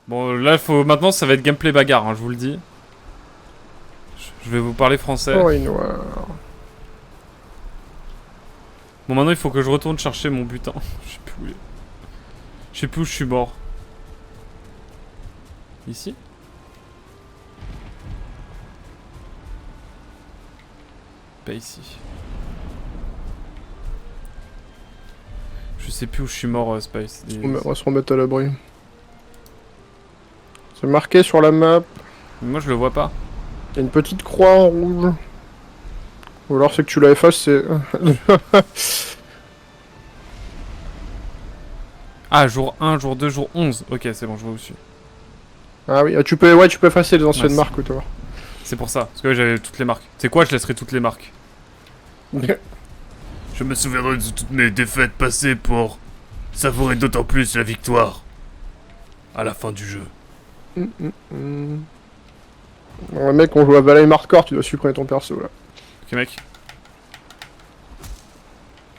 Bon, là, maintenant, ça va être gameplay bagarre, hein, je vous le dis. Je vais vous parler français. Oh, il noir. Bon, maintenant, il faut que je retourne chercher mon butin. Je sais plus où il est. Je sais plus où je suis mort. Ici? Pas ici. Je sais plus où je suis mort, Spice. On va se remettre à l'abri. C'est marqué sur la map. Mais moi, je le vois pas. Il y a une petite croix en rouge. Ou alors c'est que tu la effaces, c'est... Ah, jour 1, jour 2, jour 11. Ok, c'est bon, je vois où je suis. Ah oui, tu peux effacer les anciennes Ouais, marques, toi. c'est pour ça. Parce que j'avais toutes les marques. C'est quoi, je laisserai toutes les marques. Je me souviendrai de toutes mes défaites passées pour savourer d'autant plus la victoire à la fin du jeu. Ouais, mec, on joue à Valheim Hardcore, tu dois supprimer ton perso, là. Ok, mec.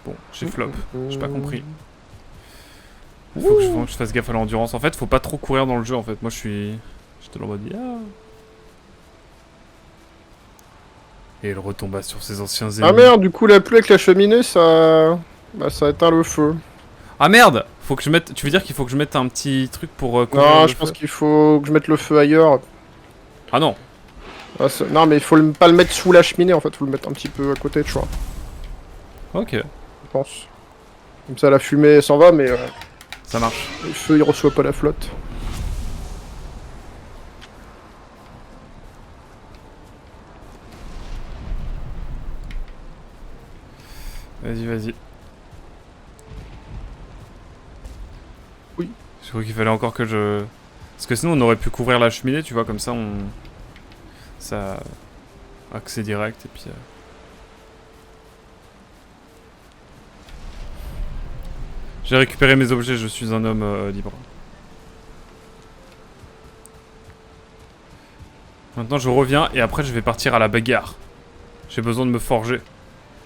Bon, j'ai flop. J'ai pas compris. Faut que je fasse gaffe à l'endurance. En fait, faut pas trop courir dans le jeu, en fait. Moi, j'étais en mode... Ah. Et elle retomba sur ses anciens ennemis. Ah merde, du coup, la pluie avec la cheminée, ça... Bah, ça éteint le feu. Ah merde! Faut que je mette... Tu veux dire qu'il faut que je mette un petit truc pour couvrir Non, le je feu? pense qu'il faut que je mette le feu ailleurs. Ah non! Ah, non, mais il faut pas le mettre sous la cheminée, en fait. Faut le mettre un petit peu à côté, tu vois. Ok, Je pense. Comme ça, la fumée s'en va, mais ça marche. le feu, il reçoit pas la flotte. Vas-y, vas-y. Oui. Je crois qu'il fallait encore que je... Parce que sinon, on aurait pu couvrir la cheminée, tu vois, comme ça, ça... Accès direct, et puis... J'ai récupéré mes objets, je suis un homme libre. Maintenant, je reviens, et après, je vais partir à la bagarre. J'ai besoin de me forger.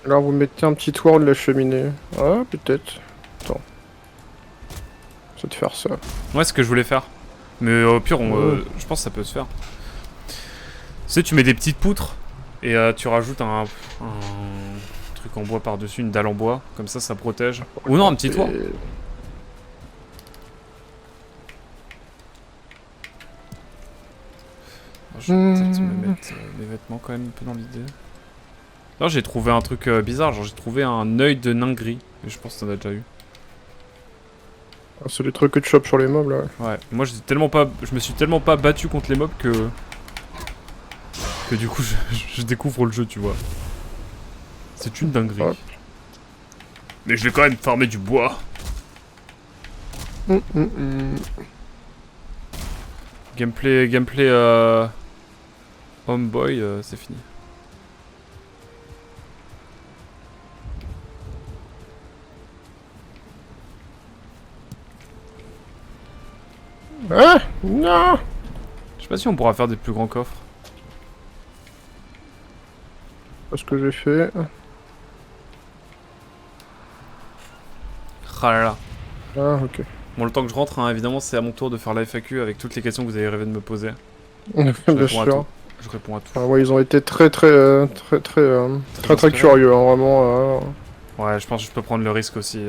Alors, vous mettez un petit toit en haut de la cheminée. Ah, peut-être. Attends. C'est de faire ça. Ouais, c'est ce que je voulais faire. Mais au pire, Oh. je pense que ça peut se faire. Tu sais, tu mets des petites poutres, et tu rajoutes un truc en bois par-dessus, une dalle en bois. Comme ça protège. Ou non, un petit toit. Je vais peut-être me mettre mes vêtements quand même un peu dans l'idée. Là, j'ai trouvé un truc bizarre. Genre, j'ai trouvé un œil de nain gris. Et je pense que t'en as déjà eu. Ah, c'est les trucs que tu chopes sur les mobs, là. Ouais. Moi, je me suis tellement pas battu contre les mobs que du coup, je découvre le jeu, tu vois. C'est une dinguerie. Ouais. Mais je vais quand même farmer du bois. Gameplay Homeboy, c'est fini. Ah non. Je sais pas si on pourra faire des plus grands coffres. C'est ce que j'ai fait. Ah là là. Ah, ok. Bon, le temps que je rentre, hein, évidemment, c'est à mon tour de faire la FAQ avec toutes les questions que vous avez rêvé de me poser. Bien réponds à sûr. tout. Je réponds à tout. Ah ouais, ils ont été très curieux, hein, vraiment. Ouais, je pense que je peux prendre le risque aussi.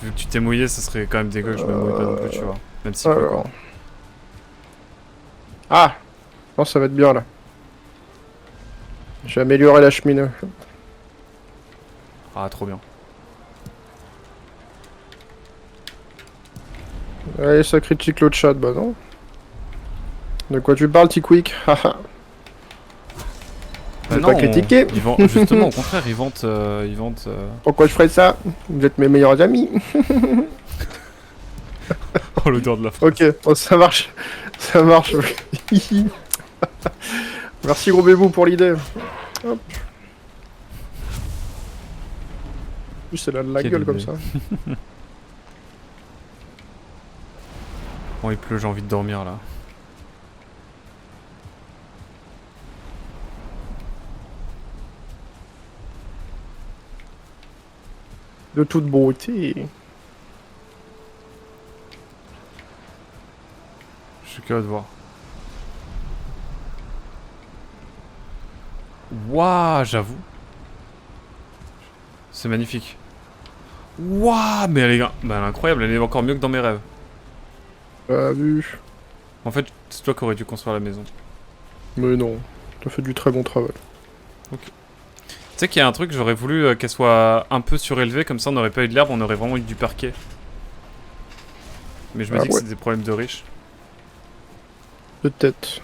Vu que tu t'es mouillé, ça serait quand même dégueu que je me mouille pas non plus, tu vois. Même si peu, quoi. Alors. Ah non, ça va être bien, là. J'ai amélioré la cheminée. Ah, trop bien. Allez, ça critique le chat, bah non. De quoi tu parles, Tickwick? Haha. Bah Je vais pas critiquer. Justement, au contraire, ils vantent... Pourquoi je ferais ça? Vous êtes mes meilleurs amis. Oh, l'odeur de la phrase. Ok, oh, ça marche. Ça marche. Merci gros bébou pour l'idée. Hop. En plus, elle a de la Quelle gueule comme idée. ça. Bon, il pleut, j'ai envie de dormir, là. De toute beauté. Je suis curieux de voir. Waouh, j'avoue. C'est magnifique. Waouh, mais elle est... bah, elle est incroyable, elle est encore mieux que dans mes rêves. Pas vu. En fait, c'est toi qui aurais dû construire la maison. Mais non, t'as fait du très bon travail. Tu sais qu'il y a un truc, j'aurais voulu qu'elle soit un peu surélevée, comme ça on n'aurait pas eu de l'herbe, on aurait vraiment eu du parquet. Mais je me dis que c'est des problèmes de riches. Peut-être.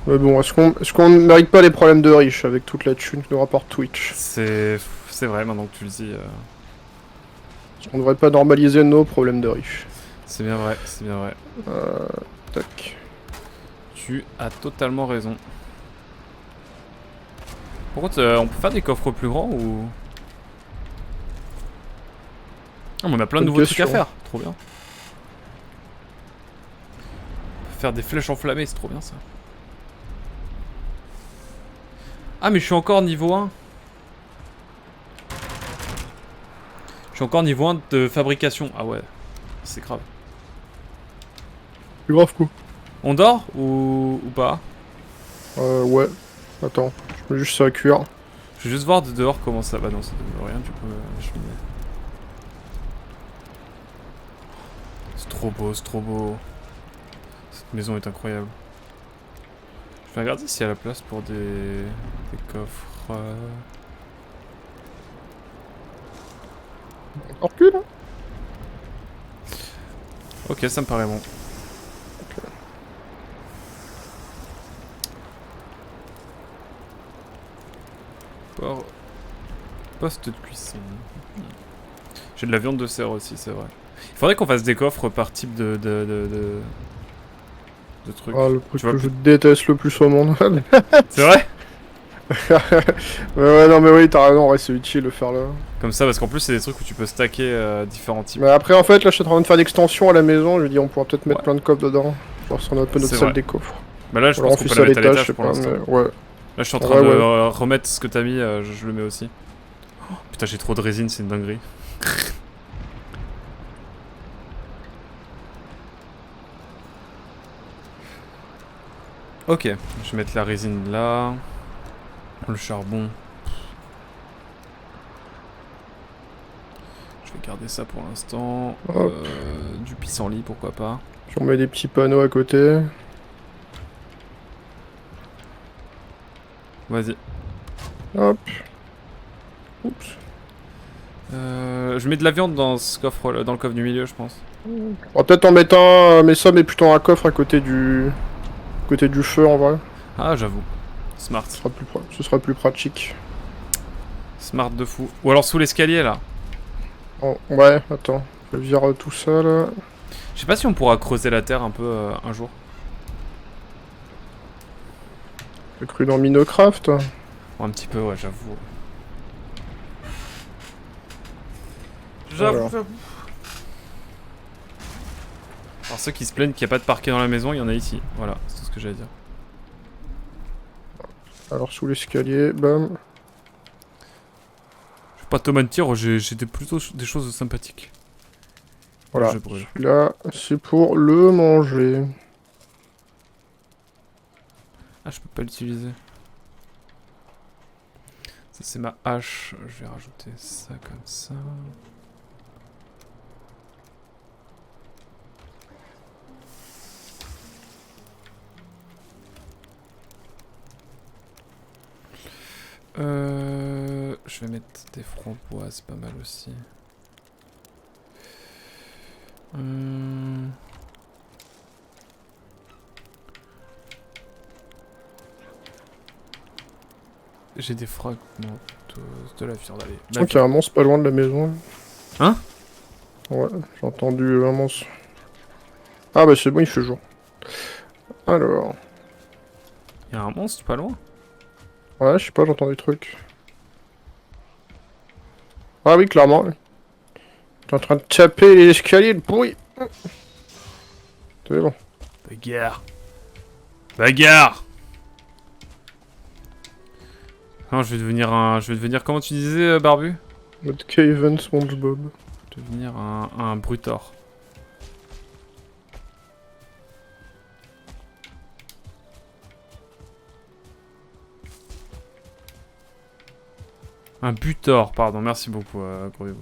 Mais bon, est-ce qu'on ne mérite pas les problèmes de riches avec toute la thune que nous rapporte Twitch? C'est vrai, maintenant que tu le dis. On ne devrait pas normaliser nos problèmes de riches. C'est bien vrai, c'est bien vrai. Tac. Tu as totalement raison. Par contre, on peut faire des coffres plus grands ou... Ah, mais on a plein de nouveaux trucs à faire, trop bien. On peut faire des flèches enflammées, c'est trop bien ça. Ah, mais je suis encore niveau 1. Je suis encore niveau 1 de fabrication. Ah ouais, c'est grave. C'est grave quoi. On dort ou pas? Ouais. Attends, je mets juste ça à cuire. Je vais juste voir de dehors comment ça va. Non, ça donne rien du coup, la cheminée. C'est trop beau, c'est trop beau. Cette maison est incroyable. Je vais regarder s'il y a la place pour des coffres. Encore plus là? Ok, ça me paraît bon. Poste de cuisson. J'ai de la viande de cerf aussi, c'est vrai. Il faudrait qu'on fasse des coffres par type de trucs. Ah, le truc que je déteste le plus au monde. C'est vrai? Ouais, non mais oui, t'as raison, ouais, c'est utile de faire là. Comme ça, parce qu'en plus c'est des trucs où tu peux stacker différents types. Mais après, en fait, là, je suis en train de faire l'extension à la maison, je lui dis, on pourra peut-être mettre plein de coffres dedans. Genre, c'est un peu notre salle des coffres. Bah là, je pense qu'on peut la mettre à l'étage pour l'instant. Ouais. Là, je suis en train de remettre ce que t'as mis, je le mets aussi. Oh, putain, j'ai trop de résine, c'est une dinguerie. Ok, je vais mettre la résine là. Le charbon. Je vais garder ça pour l'instant. Du pissenlit, pourquoi pas. Je remets des petits panneaux à côté. Vas-y. Hop. Oups. Je mets de la viande dans ce coffre, dans le coffre du milieu, je pense. On va peut-être en mettre un, mais ça, mais plutôt un coffre à côté du feu en vrai. Ah, j'avoue. Smart. Ce sera plus pratique. Smart de fou. Ou alors sous l'escalier là. Oh, ouais, attends. Je vire tout ça là. Je sais pas si on pourra creuser la terre un peu un jour. J'ai cru dans Minecraft. Oh, un petit peu, ouais, j'avoue. Alors. J'avoue. Alors ceux qui se plaignent qu'il n'y a pas de parquet dans la maison, il y en a ici. Voilà, c'est tout ce que j'allais dire. Alors sous l'escalier, bam. Je vais pas te mentir, j'ai plutôt des choses sympathiques. Voilà. Je brûle. Là, c'est pour le manger. Ah, je peux pas l'utiliser. Ça c'est ma hache. Je vais rajouter ça comme ça. Je vais mettre des framboises, pas mal aussi. J'ai des fragments de la viande, allez. Je sens qu'il y a un monstre pas loin de la maison. Hein? Ouais, j'ai entendu un monstre. Ah bah c'est bon, il fait jour. Alors... Il y a un monstre pas loin? Ouais, je sais pas, j'entends des trucs. Ah oui, clairement. T'es en train de taper les escaliers, le pourri. C'est bon. Bagarre. Bagarre. Non, je vais devenir comment tu disais, Barbu? Mode Caven SpongeBob. Devenir un brutor. Un butor, pardon, merci beaucoup, Gros-Ebo.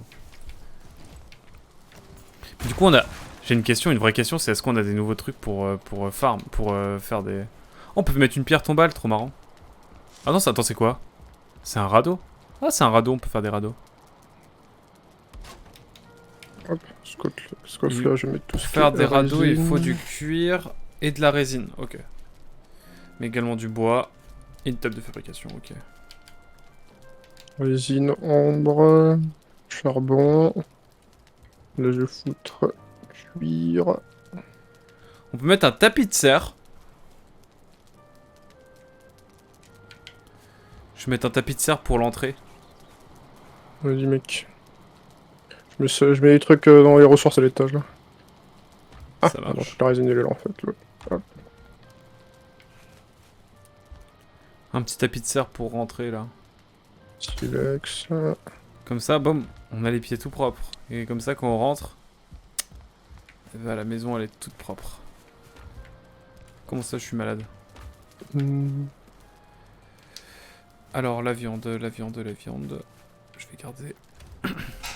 Du coup, on a... J'ai une question, une vraie question, c'est est-ce qu'on a des nouveaux trucs pour farm, pour faire des... Oh, on peut mettre une pierre tombale, trop marrant. Ah non, attends, c'est quoi? C'est un radeau? Ah, c'est un radeau, on peut faire des radeaux. Hop, Scott là, je vais mettre tout Pour ce faire qui des est radeaux, il résine. faut du cuir et de la résine, ok. Mais également du bois et une table de fabrication, ok. Résine, ambre, charbon. Là, je vais foutre cuir. On peut mettre un tapis de serre. Je vais mettre un tapis de serre pour l'entrée. Vas-y, mec. Je mets les trucs dans les ressources à l'étage, là. Ah, Ça non, marche. la résine, elle est là, en fait. Là. Hop. Un petit tapis de serre pour rentrer là. Silex. Comme ça, boum, on a les pieds tout propres. Et comme ça, quand on rentre, eh ben, la maison elle est toute propre. Comment ça, je suis malade? Alors, la viande. Je vais garder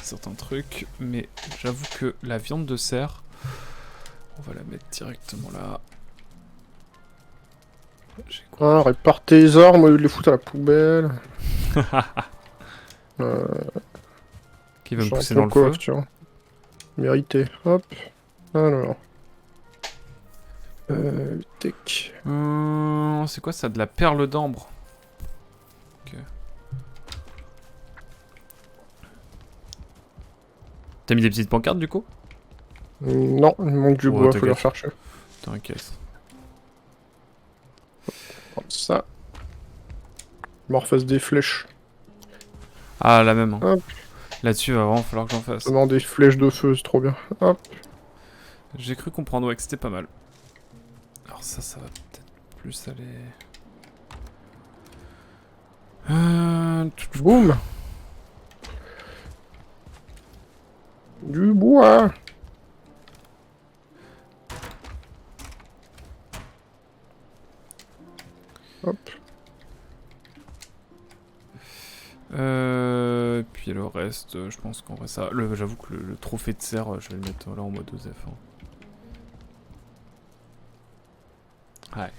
certains trucs, mais j'avoue que la viande de cerf, on va la mettre directement là. J'ai quoi? Ah, répare tes armes au lieu de les foutre à la poubelle. Qui va me J'en pousser prends dans le quoi, feu. tiens. Mérité. Hop. Alors. Tech. C'est quoi ça? De la perle d'ambre. Ok. T'as mis des petites pancartes du coup? Non, il manque du Ouais, bois, faut t'inquiète. le rechercher. T'inquiète. Comme ça. Je me refasse des flèches. Ah, la même. Hein. Hop. Là-dessus, va vraiment falloir que j'en fasse. Non, des flèches de feu, c'est trop bien. Hop. J'ai cru comprendre ouais, que c'était pas mal. Alors ça va peut-être plus aller... Boum. Du bois. Hop. Puis le reste, je pense qu'en vrai ça... J'avoue que le trophée de serre, je vais le mettre là en mode OZF. Hein. Ouais.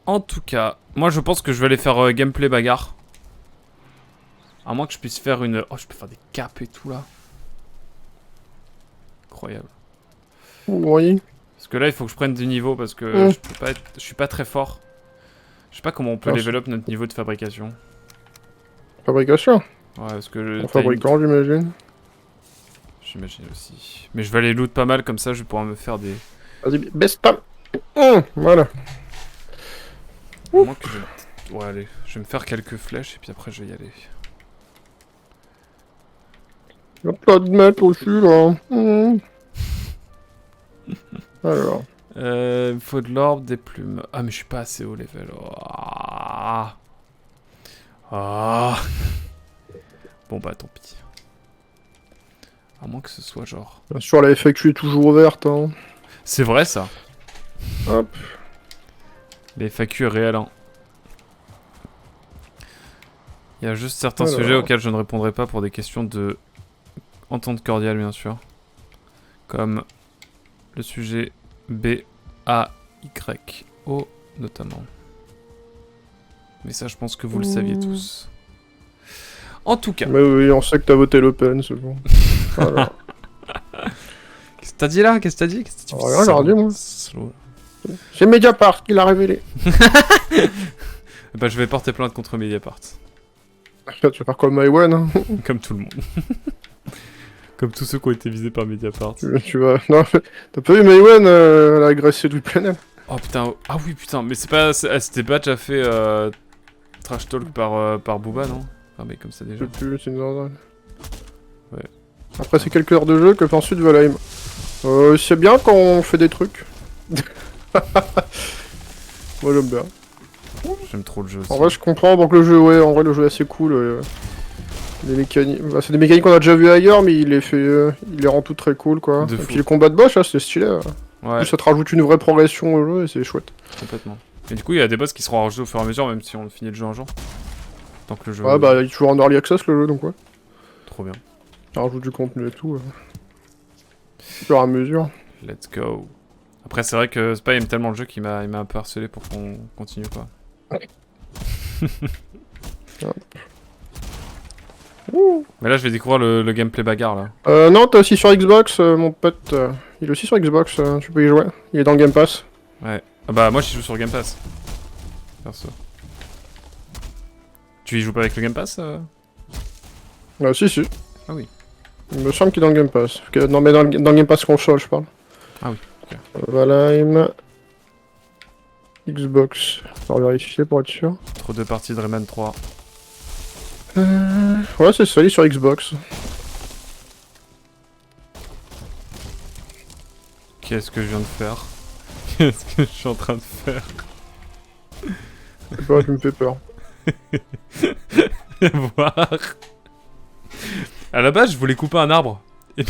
En tout cas, moi je pense que je vais aller faire gameplay bagarre. À moins que je puisse faire une... Oh, je peux faire des capes et tout là. Incroyable. Oui. Parce que là, il faut que je prenne du niveau parce que je peux pas être... Je suis pas très fort. Je sais pas comment on peut level up notre niveau de fabrication. Fabrication. Ouais, parce que... En fabricant, j'imagine. J'imagine aussi. Mais je vais aller loot pas mal, comme ça je vais pouvoir me faire des... Vas-y, baisse pas. Voilà. À moins que je... Ouais, allez. Je vais me faire quelques flèches et puis après je vais y aller. Y'a pas de mettre au-dessus, là. Alors. Il me faut de l'orbe, des plumes. Ah, mais je suis pas assez haut level. Bon bah, tant pis. À moins que ce soit genre... Bien sûr, la FAQ est toujours ouverte, hein. C'est vrai, ça. Hop. Les FAQ est réel, hein. Il y a juste certains Alors. sujets auxquels je ne répondrai pas pour des questions de... entente cordiale, bien sûr. Comme le sujet B-A-Y-O, notamment. Mais ça, je pense que vous le saviez tous. En tout cas... Mais oui, on sait que t'as voté Le Pen, c'est bon. Voilà. Qu'est-ce que t'as dit là? Qu'est-ce que t'as dit? Rien, j'ai rien dit, moi. Slow. C'est Mediapart qui l'a révélé. Bah, je vais porter plainte contre Mediapart. Tu vas faire comme Maïwen, hein. Comme tout le monde. Comme tous ceux qui ont été visés par Mediapart. Tu vas... Non, t'as pas vu Maïwen, elle a agressé du PNL. Oh putain, ah oui putain, mais c'est pas... Elle s'était pas déjà fait trash talk par Booba, non? Ah mais comme ça déjà. C'est une ordre. Ouais. Après c'est quelques heures de jeu que ensuite Valheim. C'est bien quand on fait des trucs. Moi j'aime bien. J'aime trop le jeu aussi. En vrai je comprends donc le jeu, ouais, en vrai le jeu est assez cool. Les mécaniques... Bah, c'est des mécaniques qu'on a déjà vu ailleurs mais il les fait... il les rend tout très cool quoi. De Et fou. puis les combats de boss là c'est stylé. Ouais, Plus ça te rajoute une vraie progression au jeu et c'est chouette. complètement. Et du coup, il y a des boss qui seront rajoutés au fur et à mesure, même si on finit le jeu un jour. Tant que le jeu... Ouais, bah, il est toujours en early access le jeu, donc ouais. Trop bien. Il rajoute du contenu et tout. Au fur et à mesure. Let's go. Après, c'est vrai que Spy aime tellement le jeu qu'il m'a un peu harcelé pour qu'on continue, quoi. Mais là, je vais découvrir le gameplay bagarre, là. Non, t'as aussi sur Xbox, mon pote. Il est aussi sur Xbox, tu peux y jouer. Il est dans le Game Pass. Ouais. Ah bah, moi, j'y joue sur Game Pass. Perso. Tu y joues pas avec le Game Pass Si, si. Ah oui. Il me semble qu'il est dans le Game Pass. Non, mais dans le Game Pass console, je parle. Ah oui, ok. Valheim. Xbox. On va vérifier pour être sûr. Trop de parties de Rayman 3. Ouais, c'est ça, il est sur Xbox. Qu'est-ce que je viens de faire? Qu'est-ce que je suis en train de faire? Je sais pas, tu me fais peur. Voir. À la base, je voulais couper un arbre. Et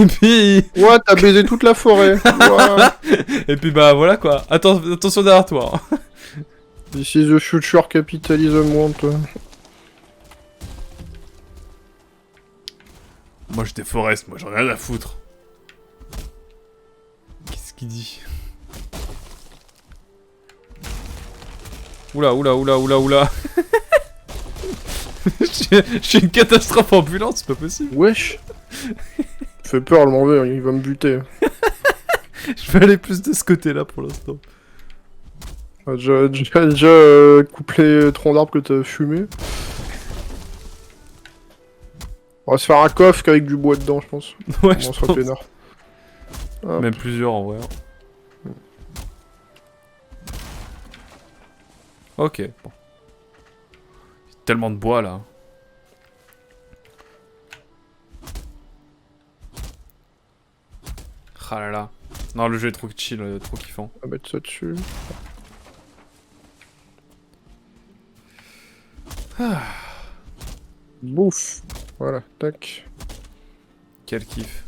puis... Ouais, t'as baisé toute la forêt. Ouais. Et puis bah voilà quoi. Attention derrière toi. This is the future capitalism want. Moi je déforeste, moi j'en ai rien à foutre. Qu'est-ce qu'il dit? Oula, oula, oula, oula, oula. Je suis une catastrophe ambulante, c'est pas possible. Wesh. Fait peur le mauvais, il va me buter. Je vais aller plus de ce côté-là pour l'instant. Déjà couplé tronc d'arbre que t'as fumé. On va se faire un coffre avec du bois dedans, je pense. Ouais, On je sera pense. peinard. Hop. Même plusieurs en vrai. Ok, bon. Tellement de bois là. Ah là là. Non, le jeu est trop chill, trop kiffant. On va mettre ça dessus. Bouffe. Voilà, tac. Quel kiff.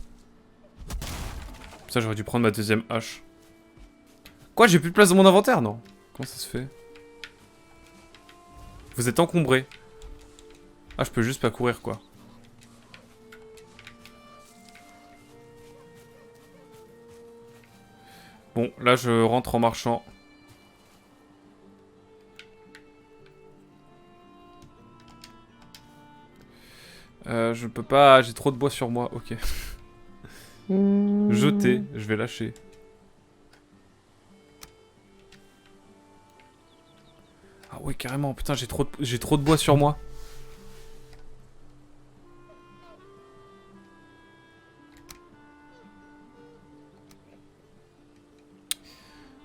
Ça, j'aurais dû prendre ma deuxième hache. Quoi, j'ai plus de place dans mon inventaire? Non. Comment ça se fait? Vous êtes encombré. Ah, je peux juste pas courir, quoi. Bon, là, je rentre en marchant. Je peux pas... J'ai trop de bois sur moi, ok. Jeter, je vais lâcher. Ah ouais, carrément, putain, j'ai trop de bois sur moi.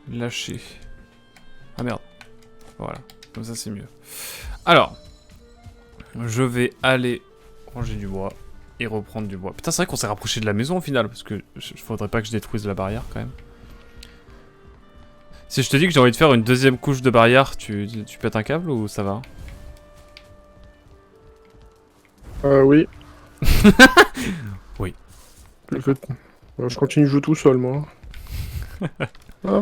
Lâcher. Ah merde. Voilà, comme ça c'est mieux. Alors, je vais aller ranger du bois et reprendre du bois. Putain, c'est vrai qu'on s'est rapproché de la maison au final, parce que faudrait pas que je détruise la barrière quand même. Si je te dis que j'ai envie de faire une deuxième couche de barrière, tu pètes un câble ou ça va? Oui. Oui. Je continue de jouer tout seul, moi. Ah.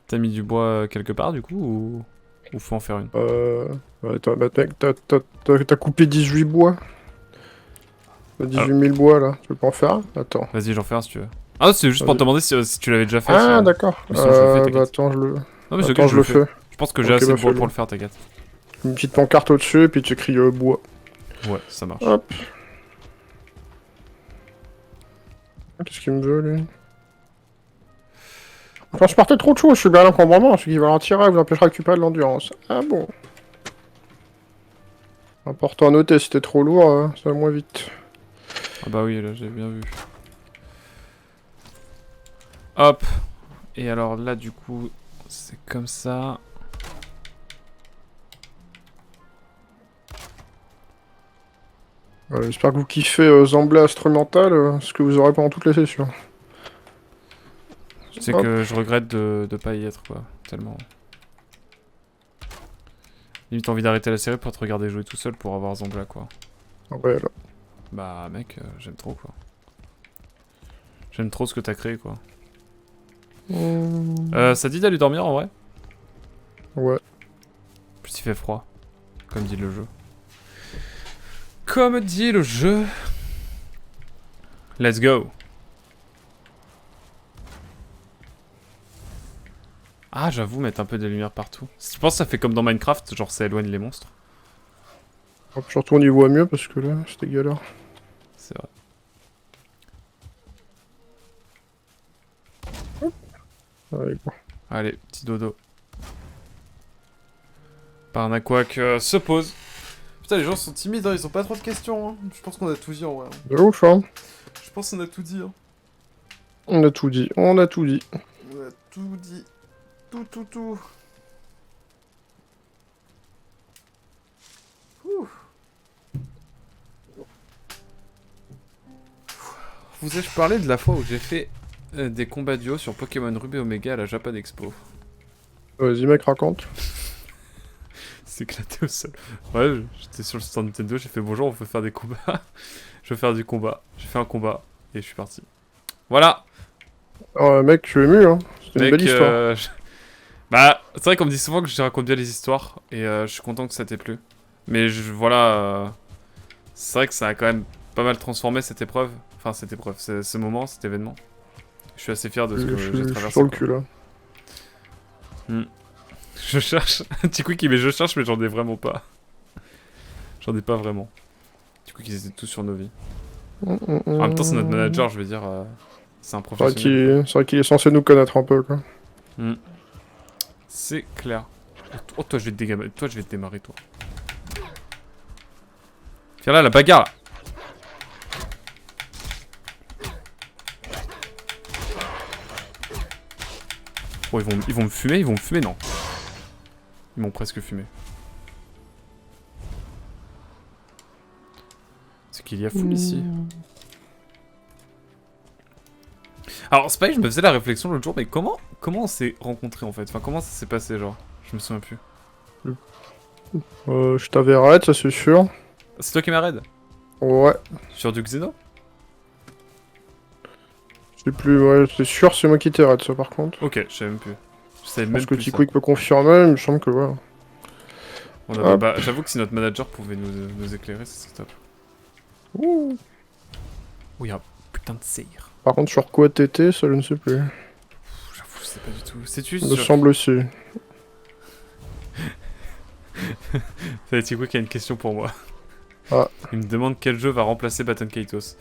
T'as mis du bois quelque part du coup ou faut en faire une? Ouais, t'as coupé 18 bois. T'as 18 000 bois là, tu peux pas en faire un? Attends. Vas-y, j'en fais un si tu veux. Ah, c'est juste pour te demander si tu l'avais déjà fait. Ah, d'accord. Sinon, je le fais, t'inquiète. Attends, je le. Non, mais c'est Attends, ok, je le fais. Je pense que j'ai Ok, assez de bah, bois fais-le. pour le faire, t'inquiète. Une petite pancarte au-dessus, et puis tu écris bois. Ouais, ça marche. Hop. Qu'est-ce qu'il me veut, lui? Transporter trop de choses, je suis bien l'encombrement, ce qui va en tirer vous empêchera de récupérer de l'endurance. Ah bon. Important à noter, si t'es trop lourd, ça va moins vite. Ah bah oui, là j'ai bien vu. Hop. Et alors là du coup, c'est comme ça. J'espère que vous kiffez Zambla Instrumental, ce que vous aurez pendant toutes les sessions. C'est que je regrette de pas y être quoi, tellement. Limite envie d'arrêter la série pour te regarder jouer tout seul pour avoir Zambla quoi. Ouais, là. Bah mec, j'aime trop quoi. J'aime trop ce que t'as créé quoi. Ça dit d'aller dormir en vrai? Ouais. En plus il fait froid. Comme dit le jeu. Comme dit le jeu. Let's go. Ah, j'avoue, mettre un peu de lumière partout. Si tu penses que ça fait comme dans Minecraft, genre ça éloigne les monstres. Hop, surtout on y voit mieux parce que là, c'était galère. C'est vrai. Allez, bon. Allez, petit dodo. Parnaquac se pose. Putain, les gens sont timides, hein, ils ont pas trop de questions. Hein. Je pense qu'on a tout dit en vrai. De ouf, hein. Je pense qu'on a tout dit. Hein. On a tout dit, on a tout dit. On a tout dit. Tout. Ouh. Vous ai-je parlé de la fois où j'ai fait des combats duo sur Pokémon Ruby Omega à la Japan Expo? Vas-y, mec, raconte. C'est éclaté au sol. Ouais, j'étais sur le stand Nintendo, j'ai fait bonjour, on peut faire des combats. Je veux faire du combat. J'ai fait un combat et je suis parti. Voilà. Oh, mec, je suis ému, hein. C'était une belle histoire. Bah, c'est vrai qu'on me dit souvent que je raconte bien les histoires et je suis content que ça t'ait plu. Mais voilà, c'est vrai que ça a quand même pas mal transformé cette épreuve. Enfin, cette épreuve, ce moment, cet événement. Je suis assez fier de ce que j'ai Je suis traversé. sur le cul, là. Je cherche. Un petit quick, mais je cherche, mais j'en ai vraiment pas. J'en ai pas vraiment. Du coup, ils étaient tous sur nos vies. En même temps, c'est notre manager, je veux dire. C'est un professionnel. C'est vrai qu'il est censé nous connaître un peu, quoi. C'est clair. Oh, toi, je vais te dégamer. Toi, je vais te démarrer, toi. Viens là, la bagarre, là. Oh, ils vont me fumer, non. Ils m'ont presque fumé. C'est qu'il y a foule ici. Alors, c'est pareil, je me faisais la réflexion l'autre jour, mais comment on s'est rencontrés en fait? Enfin, comment ça s'est passé, genre? Je me souviens plus. Je t'avais raid, ça c'est sûr. C'est toi qui m'as raid? Ouais. Sur du Xeno? Je sais plus, ouais, c'est sûr, c'est moi qui t'ai raid, ça par contre. Ok, je savais même plus. Je savais Parce même que plus. T-Quick peut confirmer, il me semble que ouais. Bah, j'avoue que si notre manager pouvait nous éclairer, ce serait top. Ouh. Oui, un putain de cire. Par contre, sur quoi t'étais, ça je ne sais plus. J'avoue, je sais pas du tout. Sais-tu Il me semble aussi. C'est Tico qui a une question pour moi. Ah. Il me demande quel jeu va remplacer Baton Kaitos.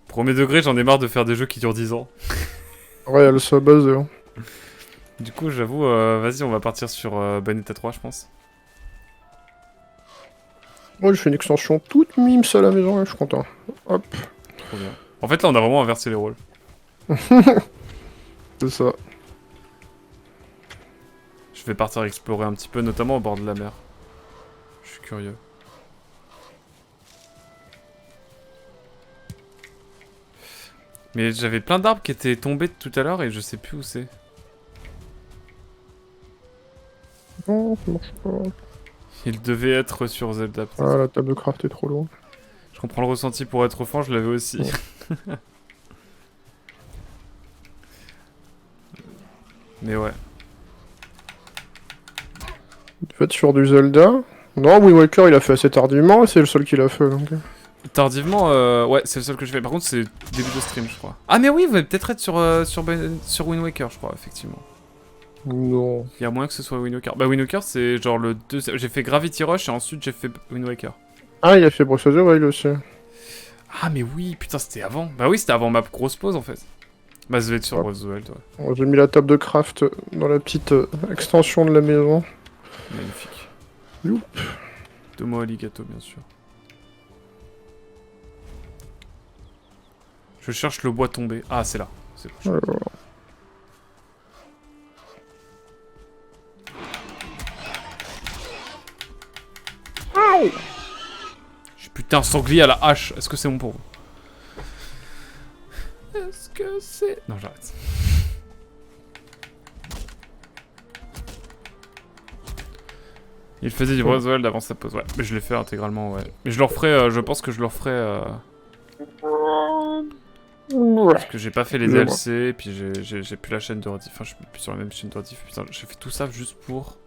Premier degré, j'en ai marre de faire des jeux qui durent 10 ans. Ouais, elle s'est basée. Hein. Du coup, j'avoue, vas-y, on va partir sur Bayonetta 3, je pense. Moi, j'ai fait une extension toute mimes à la maison, là, je suis content. Hop. Trop bien. En fait, là, on a vraiment inversé les rôles. C'est ça. Je vais partir explorer un petit peu, notamment au bord de la mer. Je suis curieux. Mais j'avais plein d'arbres qui étaient tombés tout à l'heure et je sais plus où c'est. Non, ça marche pas. Il devait être sur Zelda, peut-être. Ah, la table de craft est trop loin. Je comprends le ressenti pour être franc, je l'avais aussi. Ouais. Mais ouais. En fait, sur du Zelda. Non, Wind Waker il a fait assez tardivement, et c'est le seul qui l'a fait donc. Tardivement, ouais, c'est le seul que je fais. Par contre, c'est début de stream, je crois. Ah, mais oui, vous allez peut-être être sur Wind Waker, je crois, effectivement. Non. Il y a moyen que ce soit Wind Waker. Bah, Wind Waker, c'est genre le deuxième. J'ai fait Gravity Rush et ensuite j'ai fait Wind Waker. Ah, il a fait Breath of the Wild aussi. Ah, mais oui, putain, c'était avant. Bah, oui, c'était avant ma grosse pause en fait. Bah, ça devait être sur Breath of the Wild, ouais. Bon, j'ai mis la table de craft dans la petite extension de la maison. Magnifique. Youp. Domo Aligato, bien sûr. Je cherche le bois tombé. Ah, c'est là. C'est bon. Alors. J'ai putain sanglier à la hache. Est-ce que c'est bon pour vous? Est-ce que c'est... Non, j'arrête. Il faisait du Breath of the Wild avant sa pause, ouais. Mais je l'ai fait intégralement, ouais. Mais je le referai, je pense que je le referai... Ouais. Parce que j'ai pas fait les Excusez-moi. DLC, puis j'ai plus la chaîne de rediff. Enfin, je suis plus sur la même chaîne de rediff. Putain, j'ai fait tout ça juste pour...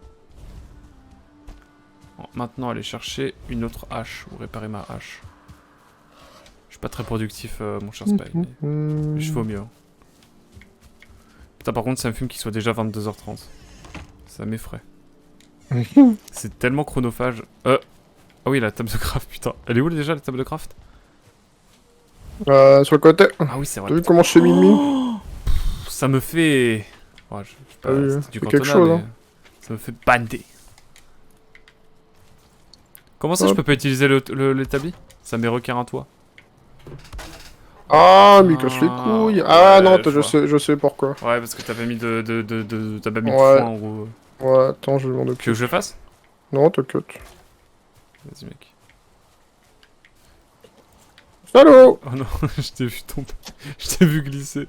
Bon, maintenant, aller chercher une autre hache, ou réparer ma hache. Je suis pas très productif, mon cher Spy, mais je fais au mieux. Hein. Putain, par contre, ça me fume qu'il soit déjà 22h30. Ça m'effraie. C'est tellement chronophage. Ah oui, la table de craft, putain. Elle est où déjà, la table de craft? Sur le côté. Ah oui, c'est vrai. T'as vu comment je fais mimi? Ça me fait... Ouais, je sais pas, Ah oui, c'était du c'est quelque cantonat, chose, mais hein. ça me fait bander. Comment ça, je Hop. peux pas utiliser l'établi? Ça m'est requiert un toit. Ah, mais il casse les couilles. Ah ouais, non, je vois. je sais pourquoi. Ouais, parce que t'as pas mis t'as pas mis de Ouais. foin, en gros. Ouais, attends, je vais m'en Tu veux occuper. que je le fasse? Non, t'inquiète. Vas-y, mec. Salaud! Oh non, je t'ai vu tomber. Je t'ai vu glisser.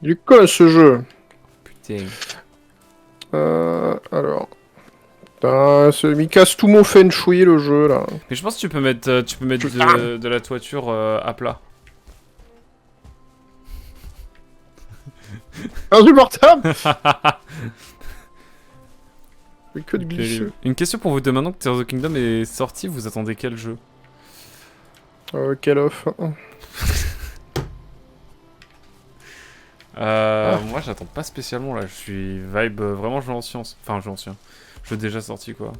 Il est quoi ce jeu? Putain. Alors. Putain, il casse tout mon feng shui le jeu là. Mais je pense que tu peux mettre de la toiture à plat. Insupportable! Mais que de glisser. Une question pour vous deux, maintenant que Tears of the Kingdom est sorti, vous attendez quel jeu? Quel off. Moi j'attends pas spécialement là, je suis vibe vraiment jeu ancien. Enfin jeu ancien. Jeu déjà sorti quoi.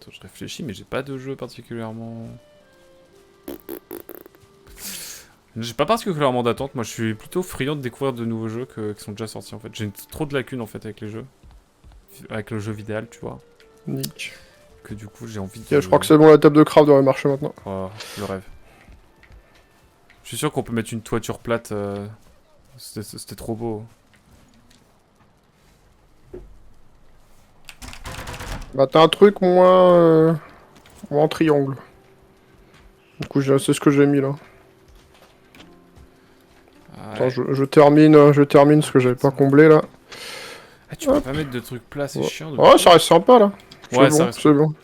Attends, je réfléchis mais j'ai pas de jeu particulièrement... J'ai pas particulièrement d'attente, moi je suis plutôt friand de découvrir de nouveaux jeux qui sont déjà sortis en fait. J'ai trop de lacunes en fait avec les jeux. Avec le jeu vidéo, tu vois. Nick. Que du coup j'ai envie de... Yeah, je crois que c'est bon, la table de craft devrait marcher maintenant. Oh, le rêve. Je suis sûr qu'on peut mettre une toiture plate. C'était trop beau. Bah t'as un truc moins en triangle. Du coup c'est ce que j'ai mis là. Ah, Attends, ouais. je termine ce que j'avais pas comblé là. Ah, tu peux pas mettre de trucs plats, c'est chiant. Ouais, ça reste sympa là. Ouais, C'est ça bon, reste. c'est bon.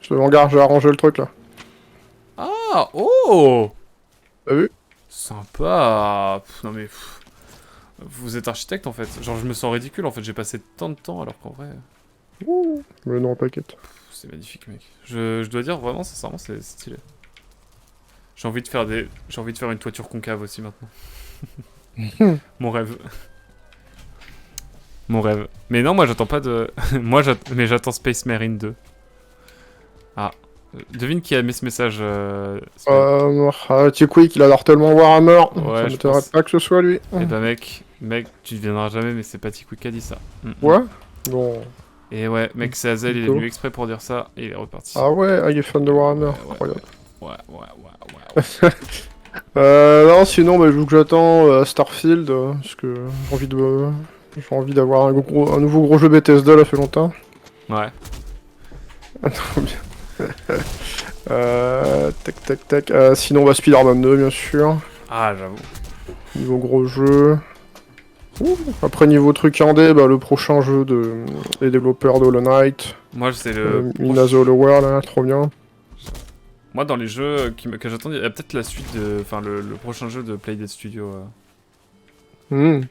C'est bon, regarde, j'ai arrangé le truc là. Ah, oh! T'as vu? Sympa. Pff, non mais... Vous êtes architecte en fait. Genre je me sens ridicule en fait, j'ai passé tant de temps alors qu'en vrai... Mais non, t'inquiète. C'est magnifique mec. Je dois dire vraiment sincèrement c'est stylé. J'ai envie de faire une toiture concave aussi maintenant. Mon rêve. Mon rêve. Mais non, moi j'attends pas de... mais j'attends Space Marine 2. Ah. Devine qui a mis ce message. Quick, il adore tellement Warhammer. Ouais, Ça je m'étonnerait pense. pas que ce soit lui. Eh ben mec, tu deviendras jamais, mais c'est pas Tikou qui a dit ça. Ouais? Bon. Et ouais, mec, c'est Azel, il est venu exprès pour dire ça, et il est reparti. Ah ouais, il est fan de Warhammer. Ouais. Incroyable. Ouais. Non, sinon, bah, je joue que j'attends Starfield, parce que j'ai envie d'avoir un nouveau gros jeu Bethesda, là, fait longtemps. Ouais. Attends, bien. Tac. Sinon, bah, Spider-Man 2, bien sûr. Ah, j'avoue. Niveau gros jeu. Ouh. Après, niveau truc indé, bah, le prochain jeu des développeurs de Hollow Knight. Moi, c'est le... Minazo Hollow là, trop bien. Moi, dans les jeux que j'attends, il y a peut-être la suite de... Enfin, le prochain jeu de Playdead Studio. Même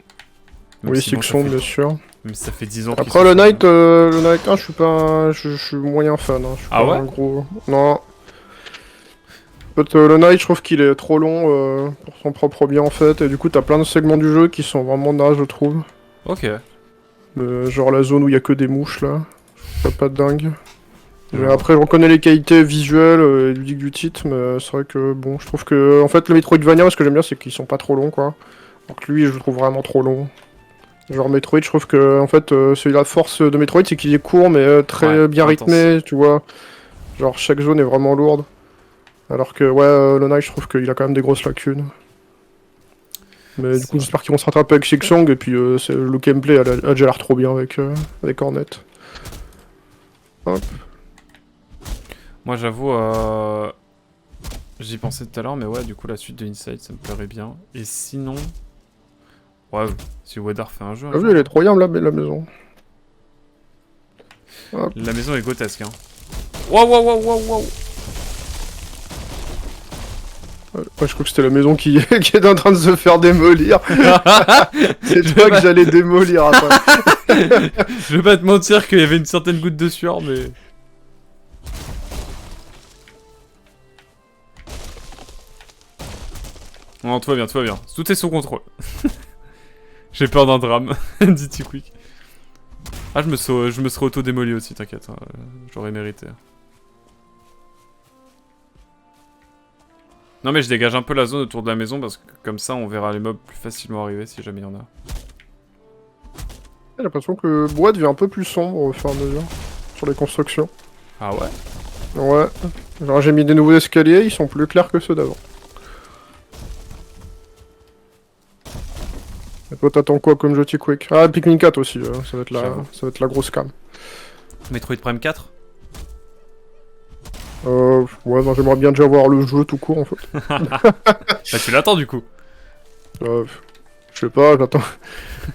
Oui, si, bon, Sixon, bien sûr. Même si ça fait 10 ans Après, qu'ils sont le sur- Knight 1, je suis pas... Je suis moyen fan, hein. Je suis Ah pas ouais un gros... Non. En fait, le Knight, je trouve qu'il est trop long pour son propre bien, en fait. Et du coup, t'as plein de segments du jeu qui sont vraiment nazes, je trouve. Ok. Genre la zone où il y a que des mouches, là. C'est pas de dingue. Mais Ouais. après, je reconnais les qualités visuelles et ludiques du titre, mais c'est vrai que, bon, je trouve que... En fait, le Metroidvania, ce que j'aime bien, c'est qu'ils sont pas trop longs, quoi. Donc lui, je le trouve vraiment trop long. Genre Metroid, je trouve que, en fait, c'est la force de Metroid, c'est qu'il est court, mais très Ouais, bien intense. rythmé, tu vois. Genre, chaque zone est vraiment lourde. Alors que, ouais, le Knight, je trouve qu'il a quand même des grosses lacunes. Mais du C'est coup, vrai. j'espère qu'ils vont se rattraper avec Sixsong, et puis le gameplay a déjà l'air trop bien avec Hornet. Hop. Moi, j'avoue... J'y pensais tout à l'heure, mais ouais, du coup, la suite de Inside, ça me plairait bien. Et sinon... Ouais, si Wedar fait un jeu... un T'as vu, jour. elle est trop bien, la maison. Hop. La maison est grotesque, hein. Wow. Ouais, je crois que c'était la maison qui, qui est en train de se faire démolir. C'est Je toi vais que pas- j'allais démolir après. Je vais pas te mentir qu'il y avait une certaine goutte de sueur, mais... Non, tout va bien, tout va bien. Tout est sous contrôle. J'ai peur d'un drame, dit T-Quick. Ah, je me serais auto-démoli aussi, t'inquiète. Hein, j'aurais mérité. Non mais je dégage un peu la zone autour de la maison parce que comme ça on verra les mobs plus facilement arriver si jamais il y en a. J'ai l'impression que le bois devient un peu plus sombre au fur et à mesure sur les constructions. Ah ouais? Ouais. Genre j'ai mis des nouveaux escaliers, ils sont plus clairs que ceux d'avant. Et toi t'attends quoi comme jeu Quick? Ah, Pikmin 4 aussi, ça va être la grosse cam. Metroid Prime 4? Ouais, non, j'aimerais bien déjà voir le jeu tout court en fait. Bah tu l'attends du coup. Je sais pas, j'attends.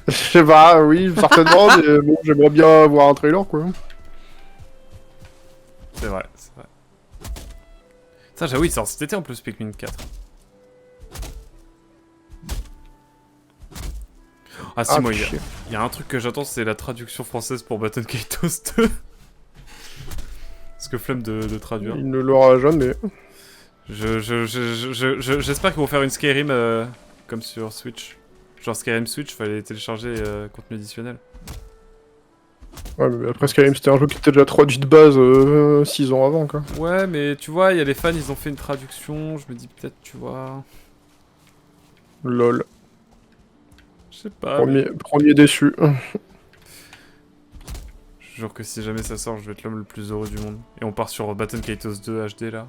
Je sais pas, oui, certainement, mais bon, j'aimerais bien voir un trailer quoi. C'est vrai, c'est vrai. Ça j'avoue il sort cet été en plus Pikmin 4. Ah si moi chier. il y a un truc que j'attends c'est la traduction française pour Baton Kaitos 2. Parce que flemme de traduire. Il ne l'aura jamais. J'espère qu'ils vont faire une Skyrim comme sur Switch. Genre Skyrim Switch, fallait télécharger contenu additionnel. Ouais, mais après Skyrim c'était un jeu qui était déjà traduit de base 6 ans avant quoi. Ouais, mais tu vois, il y a les fans, ils ont fait une traduction. Je me dis peut-être, tu vois. Lol. Je sais pas. Premier déçu. Je jure que si jamais ça sort, je vais être l'homme le plus heureux du monde. Et on part sur Baton Kaitos 2 HD là.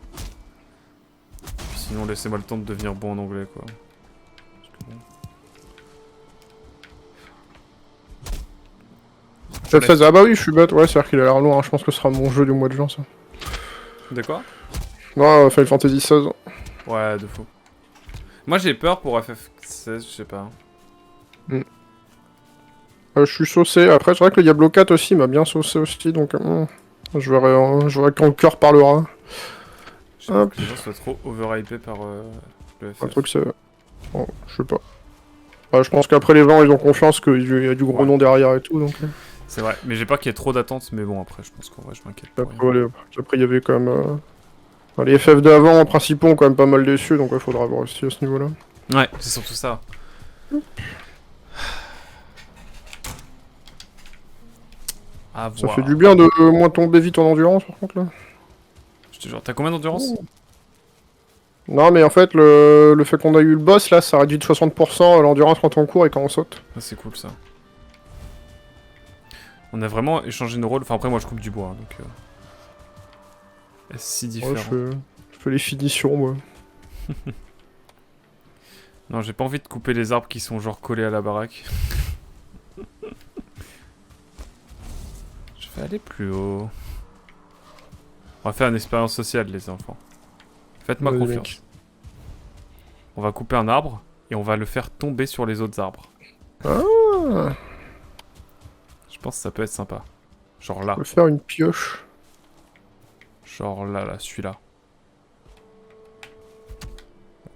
Puis sinon, laissez-moi le temps de devenir bon en anglais quoi. Parce que bon. Cette phase, ah bah oui, je suis bête, ouais, c'est-à-dire qu'il a l'air loin, je pense que ce sera mon jeu du mois de juin ça. De quoi? Non, Final Fantasy XVI. Ouais, de fou. Moi j'ai peur pour FF16, je sais pas. Je suis saucé, après c'est vrai que le Diablo 4 aussi m'a bien saucé aussi, donc je verrai quand le cœur parlera. Je sais pas que les gens soient trop overhypés par le FF. Un truc c'est... Oh, je sais pas. Ouais, je pense qu'après les gens ils ont confiance qu'il y a du gros nom derrière et tout, donc... C'est vrai, mais j'ai peur qu'il y ait trop d'attentes, mais bon après je pense qu'en vrai je m'inquiète pas. Après il y avait quand même... les FF d'avant, en principe, ont quand même pas mal déçu, donc il faudra voir aussi à ce niveau-là. Ouais, c'est surtout ça. À Ça voir. fait du bien de moins tomber vite en endurance, par contre, là. Je te jure, t'as combien d'endurance? Non, mais en fait, le fait qu'on a eu le boss, là, ça réduit de 60% l'endurance quand on court et quand on saute. Ah, c'est cool ça. On a vraiment échangé nos rôles. Enfin, après, moi je coupe du bois, hein, donc. Est-ce si différent? Ouais, je fais les finitions, moi. Non, j'ai pas envie de couper les arbres qui sont genre collés à la baraque. Je vais aller plus haut. On va faire une expérience sociale, les enfants. Faites-moi Vas-y, confiance. mec. On va couper un arbre et on va le faire tomber sur les autres arbres. Ah, Je pense que ça peut être sympa. Genre là. on peut faire une pioche. Genre là, celui-là.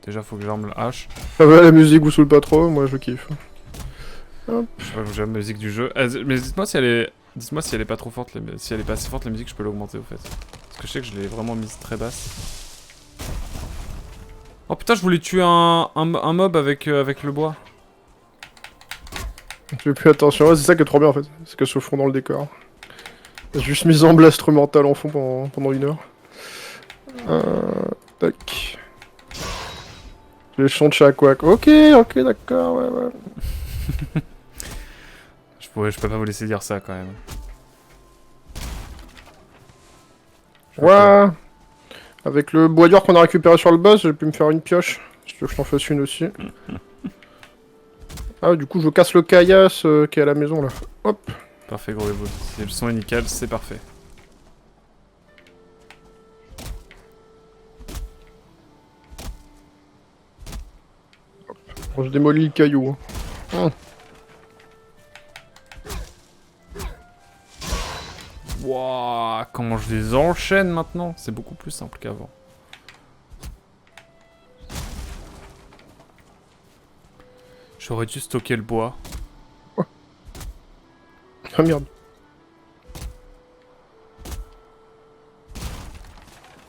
Déjà, faut que j'arme la hache. Ça va, la musique vous saoule pas trop, moi je kiffe. Je sais pas, j'ai la musique du jeu. Mais dites-moi si elle est... Dites-moi si elle est pas trop forte, si elle est pas assez forte la musique, je peux l'augmenter au fait. Parce que je sais que je l'ai vraiment mise très basse. Oh putain, je voulais tuer un mob avec le bois. Je fais plus attention, ouais, c'est ça qui est trop bien en fait. C'est qu'elle se fond dans le décor. J'ai juste mis en instrumentale en fond pendant 1 heure. Tac. Les chants de Shaqwak. Ok, d'accord, ouais. Je peux pas vous laisser dire ça quand même. Ouais. Avec le bois dur qu'on a récupéré sur le boss, j'ai pu me faire une pioche. Si tu veux que je t'en fasse une aussi. Ah, du coup, je casse le caillasse qui est à la maison là. Hop. Parfait, gros Evo. Si le son est nickel, c'est parfait. Bon, je démolis le caillou. Wouah, comment je les enchaîne maintenant? C'est beaucoup plus simple qu'avant. J'aurais dû stocker le bois. Ah merde.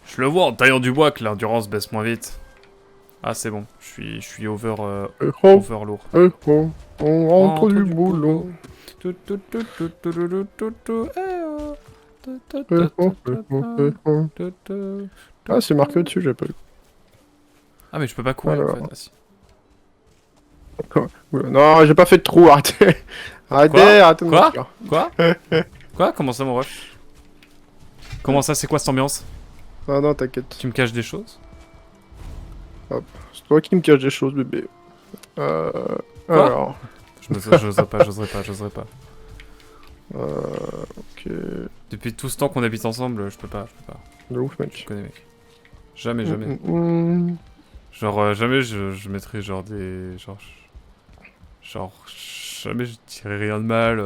Je le vois en taillant du bois que l'endurance baisse moins vite. Ah c'est bon, je suis over, over lourd. On rentre du boulot. Ah, c'est marqué au-dessus, j'ai pas vu. Ah mais je peux pas courir Alors. en fait. Ah, si. Non, j'ai pas fait de trou, arrêtez. Arrêtez, arrêtez de Quoi mentir. Quoi Quoi Comment ça mon ref? Comment ça, c'est quoi cette ambiance? Ah non, t'inquiète. Tu me caches des choses? C'est toi qui me caches des choses, bébé. Quoi Alors. J'oserais pas, j'oserais pas. Ok. Depuis tout ce temps qu'on habite ensemble, je peux pas. De ouf, Je mec. connais mec. Jamais, jamais. Genre, jamais je mettrais genre des... Genre, jamais je dirais rien de mal.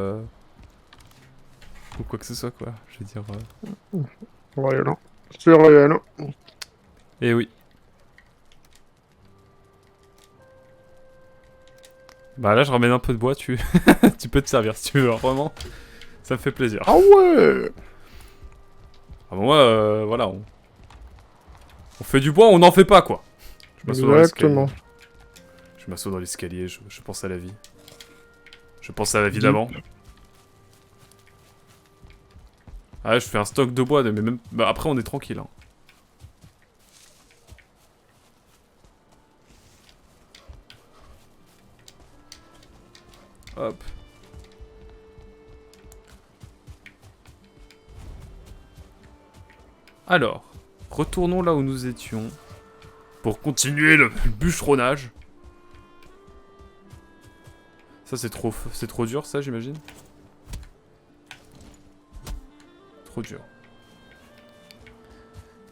Ou quoi que ce soit, quoi. Je veux dire... Réel, hein. C'est réel. Eh oui. Bah là, je ramène un peu de bois, tu... tu peux te servir si tu veux, hein, vraiment. Ça me fait plaisir. Ah ouais. Ah, moi, voilà, on fait du bois, on n'en fait pas, quoi. Je m'assois dans l'escalier. Exactement. Je m'assois dans l'escalier, je pense à la vie. Je pense à la vie d'avant. Ah ouais, je fais un stock de bois, mais même... Bah, après, on est tranquille, hein. Hop. Alors, retournons là où nous étions. Pour continuer le bûcheronnage. Ça, c'est trop dur, ça, j'imagine. Trop dur.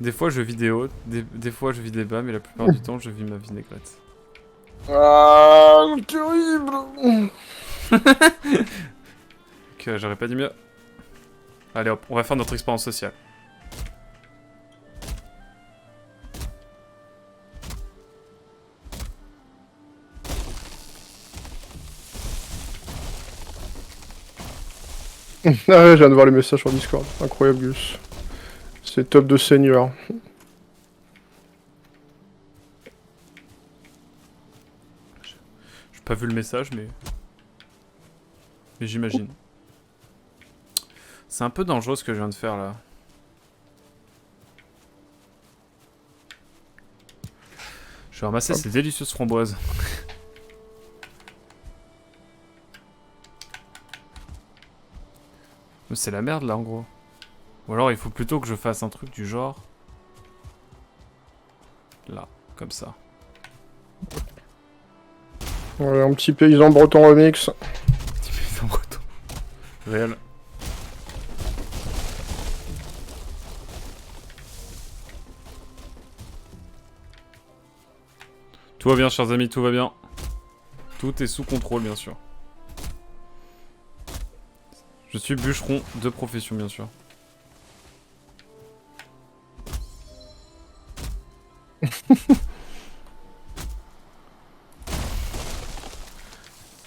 Des fois, je vis des hauts, des fois, je vis des bas, mais la plupart du temps, je vis ma vinaigrette. Ah, c'est horrible. Ok, j'aurais pas dit mieux. Allez hop, on va faire notre expérience sociale. Ah ouais, je viens de voir les messages sur Discord. Incroyable, Gus. C'est top de seigneur. J'ai pas vu le message, mais j'imagine. C'est un peu dangereux ce que je viens de faire là. Je vais ramasser ces délicieuses framboises. C'est la merde là en gros. Ou alors il faut plutôt que je fasse un truc du genre... Là, comme ça. Ouais, un petit paysan breton remix. Petit paysan breton. Réel. Tout va bien chers amis, tout va bien. Tout est sous contrôle bien sûr. Je suis bûcheron de profession bien sûr.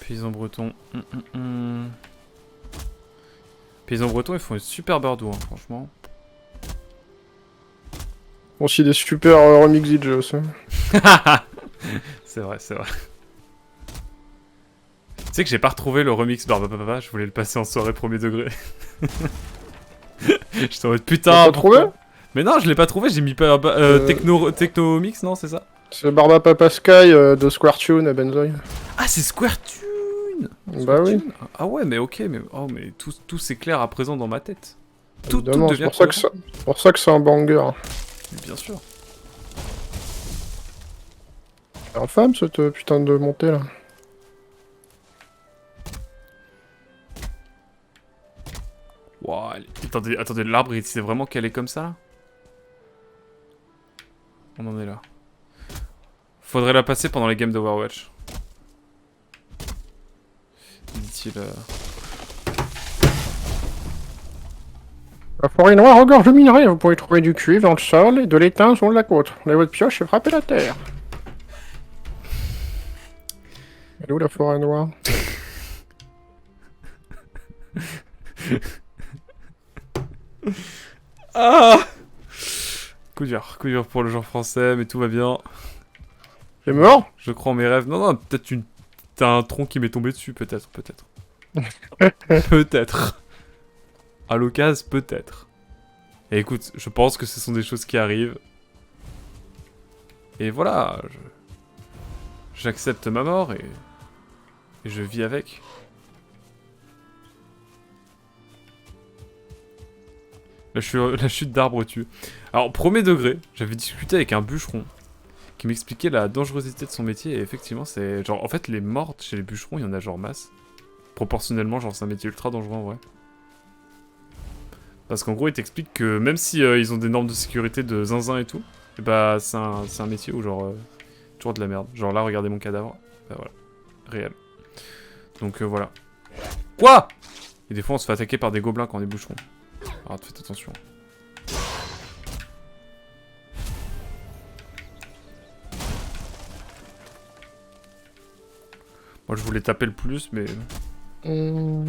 Paysan breton. Paysan breton, ils font une super bardou, hein, franchement. Aussi des super remix DJ aussi. C'est vrai, c'est vrai. Tu sais que j'ai pas retrouvé le remix Barbapapa, je voulais le passer en soirée premier degré. J'étais en mode putain. T'as pas trouvé? Mais non, je l'ai pas trouvé, j'ai mis techno mix, non, c'est ça? C'est Barbapapa Sky de Square Tune à Benzoy. Ah, c'est Square Tune. Bah oui. Ah ouais, mais ok, mais oh, mais tout s'éclaire à présent dans ma tête. Tout Évidemment, devient c'est pour ça que c'est un banger. Mais bien sûr. C'est infâme cette putain de montée là. Wow, attendez, l'arbre il s'est vraiment calé comme ça là? On en est là. Faudrait la passer pendant les games d'Overwatch. Dit-il. La forêt noire regorge de minerais, vous pourrez trouver du cuivre dans le sol et de l'étain sur de la côte. Prenez votre pioche et frappez la terre. Elle est où la forêt noire? Ah, coup dur pour le genre français, mais tout va bien. T'es mort? Je crois en mes rêves. Non, non, peut-être une... T'as un tronc qui m'est tombé dessus, peut-être. Peut-être. À l'occasion, peut-être. Et écoute, je pense que ce sont des choses qui arrivent. Et voilà, j'accepte ma mort et je vis avec. La chute d'arbre tue. Alors, premier degré, j'avais discuté avec un bûcheron qui m'expliquait la dangerosité de son métier et effectivement, c'est genre, en fait, les morts chez les bûcherons, il y en a genre masse. Proportionnellement, genre, c'est un métier ultra dangereux en vrai. Parce qu'en gros, il t'explique que même si ils ont des normes de sécurité de zinzin et tout, et bah, c'est un métier où genre, toujours de la merde. Genre là, regardez mon cadavre. Bah voilà, réel. Donc voilà. Quoi? Et des fois, on se fait attaquer par des gobelins quand on est bûcheron. Alors faites attention. Moi, je voulais taper le plus, mais... Bon,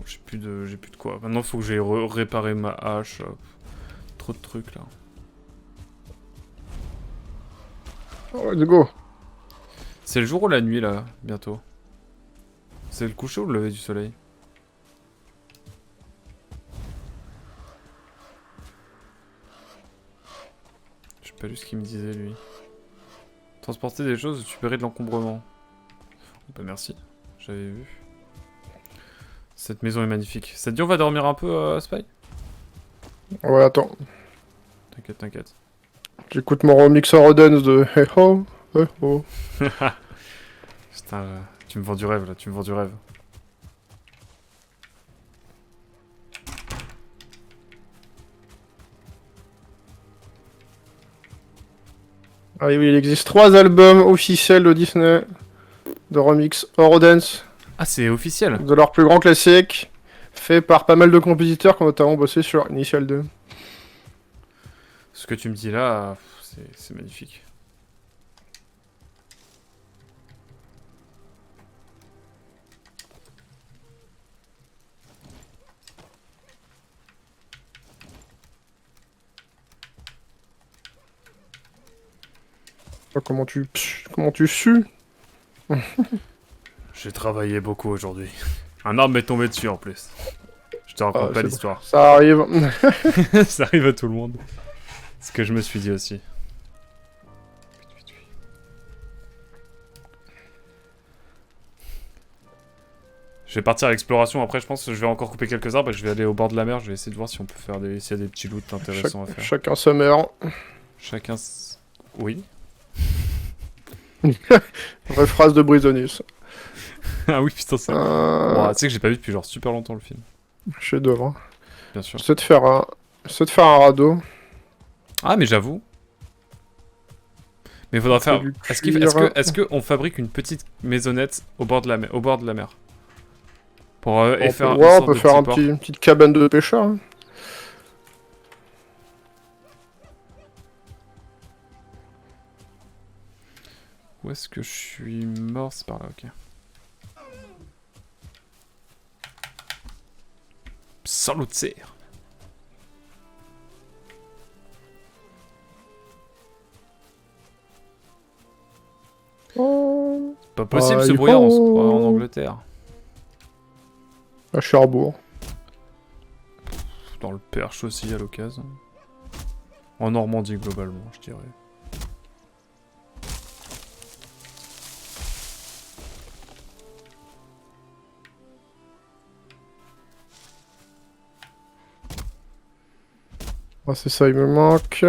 j'ai plus de quoi. Maintenant, faut que j'aille réparer ma hache. Trop de trucs, là. Oh, let's go. C'est le jour ou la nuit, là, bientôt? C'est le coucher ou le lever du soleil? J'ai pas lu ce qu'il me disait, lui. Transporter des choses, récupérer de l'encombrement. Bah merci, j'avais vu. Cette maison est magnifique. Ça te dit on va dormir un peu, Spy? Ouais, attends. T'inquiète, t'inquiète. J'écoute mon remix Eurodance de Hey Ho, Hey Ho. Putain, tu me vends du rêve, là, tu me vends du rêve. Ah oui, il existe 3 albums officiels de Disney de remix Eurodance, Ah, c'est officiel? de leurs plus grands classiques, faits par pas mal de compositeurs qui ont notamment bossé sur Initial 2. Ce que tu me dis là, c'est magnifique. Oh, comment tu sues? J'ai travaillé beaucoup aujourd'hui. Un arbre m'est tombé dessus en plus. Je te raconte pas l'histoire. Ça arrive. Ça arrive à tout le monde. C'est ce que je me suis dit aussi. Je vais partir à l'exploration. Après, je pense que je vais encore couper quelques arbres et je vais aller au bord de la mer. Je vais essayer de voir si on peut faire s'il y a des petits loots intéressants à faire. Chacun sa mère. Chacun. Oui. Vraie phrase de Brisonus. Ah oui, putain, ça. Bon, tu sais que j'ai pas vu depuis genre super longtemps le film. Chef d'œuvre. Bien sûr. J'essaie de faire un radeau. Ah, mais j'avoue. Mais il faudra faire. Est-ce qu'on fabrique une petite maisonnette au bord de la mer pour faire une on sorte peut de faire petit port. une petite cabane de pêcheurs. Hein. Où est-ce que je suis mort? C'est par là, ok. Salutzer. Oh. Pas possible ce brouillard, on se croirait en Angleterre. À Cherbourg. Dans le Perche aussi à l'occasion. En Normandie globalement, je dirais. Ah, c'est ça, il me manque.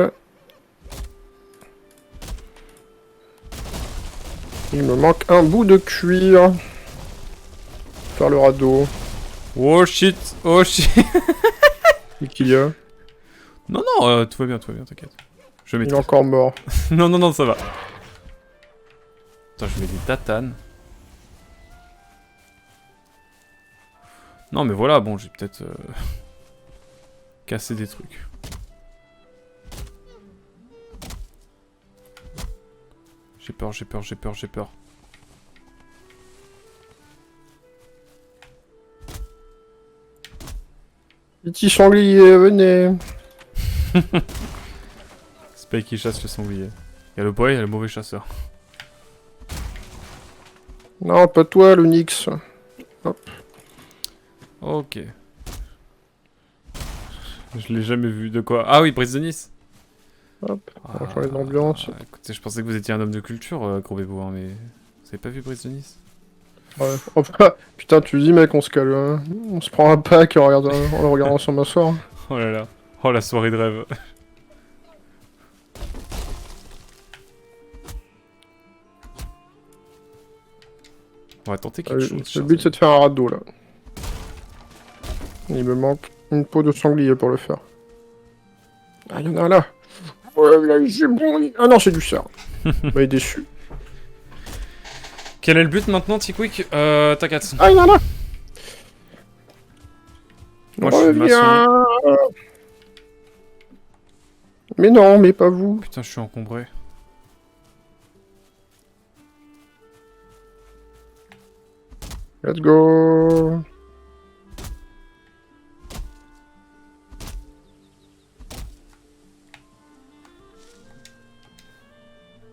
Il me manque un bout de cuir. Faire le radeau. Oh shit. Et qu'il y a. Non, non, tout va bien, t'inquiète. Je Il est maîtrise. encore mort. non, ça va. Attends, je mets des tatanes. Non, mais voilà, bon, j'ai peut-être cassé des trucs. peur, j'ai peur, j'ai peur, j'ai peur. Petit sanglier, venez. C'est pas qui chasse le sanglier. Il y a le bois, il y a le mauvais chasseur. Non, pas toi, le Nyx. Ok. Je l'ai jamais vu. De quoi? Ah oui, Brise de Nice. Hop, on va changer d'ambiance. Écoutez, je pensais que vous étiez un homme de culture, Courbez-vous, hein, mais... Vous avez pas vu Brise de Nice? Ouais. Oh, putain, tu dis, mec, on se calme. Hein. On se prend un pack en le regardant ensemble un soir. Oh là là. Oh la soirée de rêve. On va tenter quelque chose. Le but, c'est de faire un radeau, là. Il me manque une peau de sanglier pour le faire. Ah, il y en a un là. Ouais, là, j'ai bon. Ah non, c'est du cerf. Bah, il est déçu. Quel est le but maintenant, Tickwick? T'as 4. Ah, il y en a là. Moi, je suis Reviens. Mais non, mais pas vous. Putain, je suis encombré. Let's go.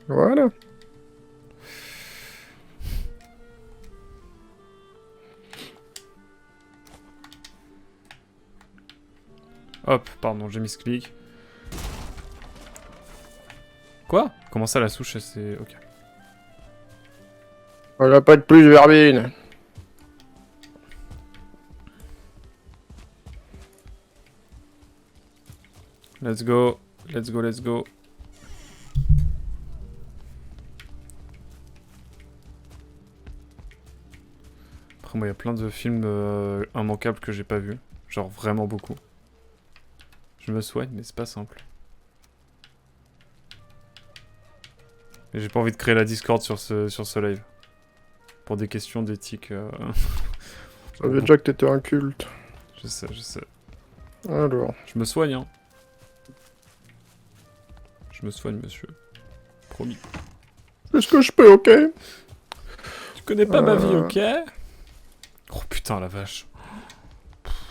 Voilà. Hop, pardon, j'ai mis ce clic. Quoi? Comment ça, la souche, c'est... Ok. On n'a pas de plus de verbine. Let's go. Let's go, let's go. Après, moi, il y a plein de films immanquables que j'ai pas vus. Genre, vraiment beaucoup. Je me soigne, mais c'est pas simple. Et j'ai pas envie de créer la Discord sur ce live. Pour des questions d'éthique. Je savais déjà que t'étais un culte. Je sais, je sais. Alors. Je me soigne, hein. Je me soigne, monsieur. Promis. Fais ce que je peux, ok? Tu connais pas ma vie, ok? Oh putain, la vache.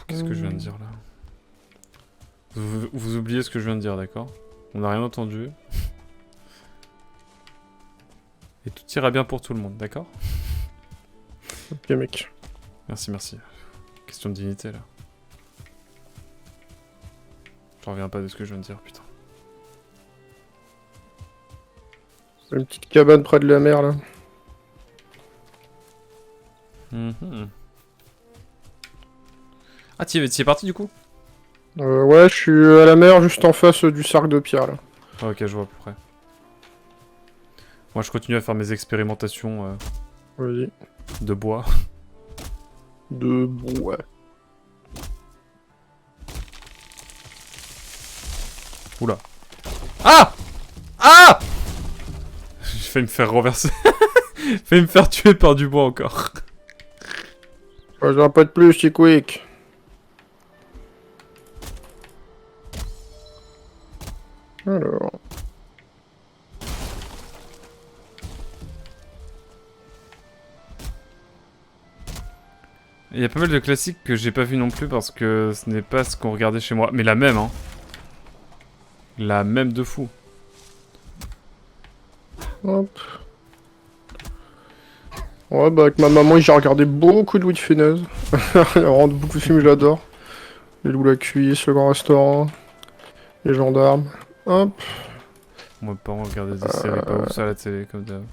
Qu'est-ce que je viens de dire, là? Vous oubliez ce que je viens de dire, d'accord? On n'a rien entendu. Et tout ira bien pour tout le monde, d'accord? Ok, mec. Merci, merci. Question de dignité, là. Je reviens pas de ce que je viens de dire, putain. Une petite cabane près de la mer, là. Ah, t'y es parti, du coup? Ouais, je suis à la mer, juste en face du cercle de pierre, là. Ah, ok, je vois à peu près. Moi, je continue à faire mes expérimentations Vas-y. de bois. De bois. Oula. Ah! Ah! J'ai failli me faire renverser. J'ai failli me faire tuer par du bois encore. Ouais, j'en ai pas de plus, c'est quick. Alors. Il y a pas mal de classiques que j'ai pas vu non plus parce que ce n'est pas ce qu'on regardait chez moi. Mais la même, hein. La même de fou. Hop. Ouais, bah avec ma maman, j'ai regardé beaucoup de Louis de Funès. Vraiment beaucoup de films que j'adore. Les Loups la Cuisse, Le Grand Restaurant, Les Gendarmes. Hop. Moi, mes parents regardaient des séries pas ouf ça à la télé, comme d'hab.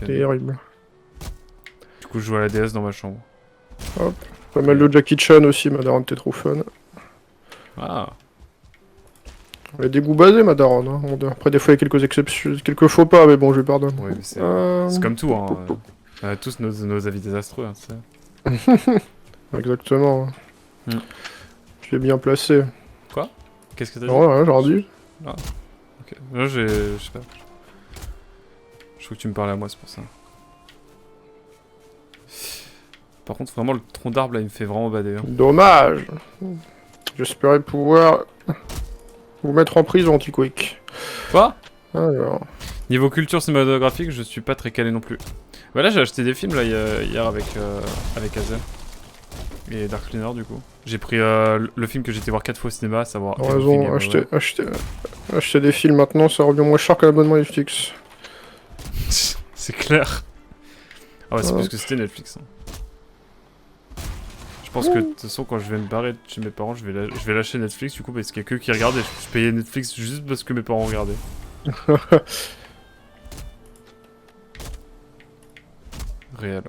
Terrible. Du coup, je joue à la DS dans ma chambre. Hop. Pas mal de Jackie Chan aussi, ma daronne était trop fun. Ah. Elle a des goûts basés, ma daronne. Hein. Bon, après, des fois, il y a quelques exceptions, quelques faux pas, mais bon, je lui pardonne. Oui, mais c'est comme tout, hein. On a tous nos avis désastreux, hein, c'est... Exactement. Hmm. Tu es bien placé. Quoi? Qu'est-ce que t'as dit? Ouais, j'ai rendu. Ah. Ok. Là, je sais pas. Je trouve que tu me parlais à moi, c'est pour ça. Par contre, vraiment, le tronc d'arbre, là, il me fait vraiment bader. Hein. Dommage. J'espérais pouvoir vous mettre en prison, Tiquick. Quoi? Alors. Niveau culture cinématographique, je suis pas très calé non plus. Voilà, j'ai acheté des films là hier avec Azel. Et Dark Cleaner du coup. J'ai pris le film que j'étais voir 4 fois au cinéma, à savoir... T'as Everything raison, Everywhere. acheter des films maintenant, ça revient moins cher qu'un abonnement Netflix. C'est clair. Ah ouais, c'est Ouais. plus que c'était Netflix. Hein. Je pense que de toute façon, quand je vais me barrer de chez mes parents, je vais lâcher Netflix du coup, parce qu'il y a que eux qui regardent et je payais Netflix juste parce que mes parents regardaient. Réel.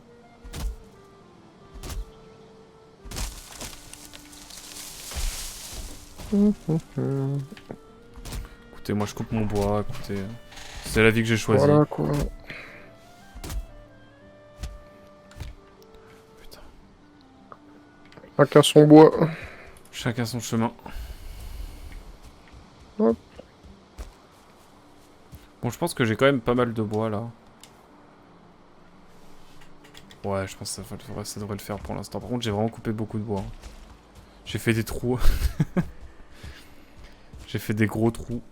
Écoutez, moi je coupe mon bois, écoutez. C'est la vie que j'ai choisie. Voilà quoi. Putain. Chacun son bois. Chacun son chemin. Hop. Bon, je pense que j'ai quand même pas mal de bois là. Ouais, je pense que ça devrait le faire pour l'instant. Par contre, j'ai vraiment coupé beaucoup de bois. Hein. J'ai fait des trous. J'ai fait des gros trous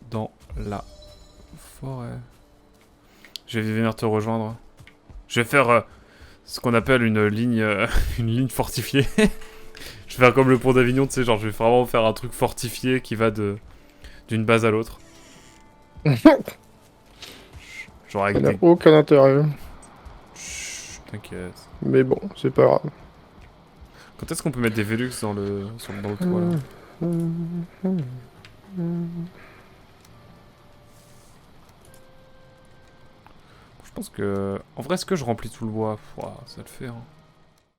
dans la forêt. Je vais venir te rejoindre. Je vais faire ce qu'on appelle une ligne, une ligne fortifiée. Je vais faire comme le pont d'Avignon, tu sais, genre je vais vraiment faire un truc fortifié qui va d'une base à l'autre. Genre Ça avec n'a des... aucun intérêt. Chut, t'inquiète. Mais bon, c'est pas grave. Quand est-ce qu'on peut mettre des Velux dans le toit là? Je pense que... En vrai, est-ce que je remplis tout le bois? Ouah, ça le fait, hein.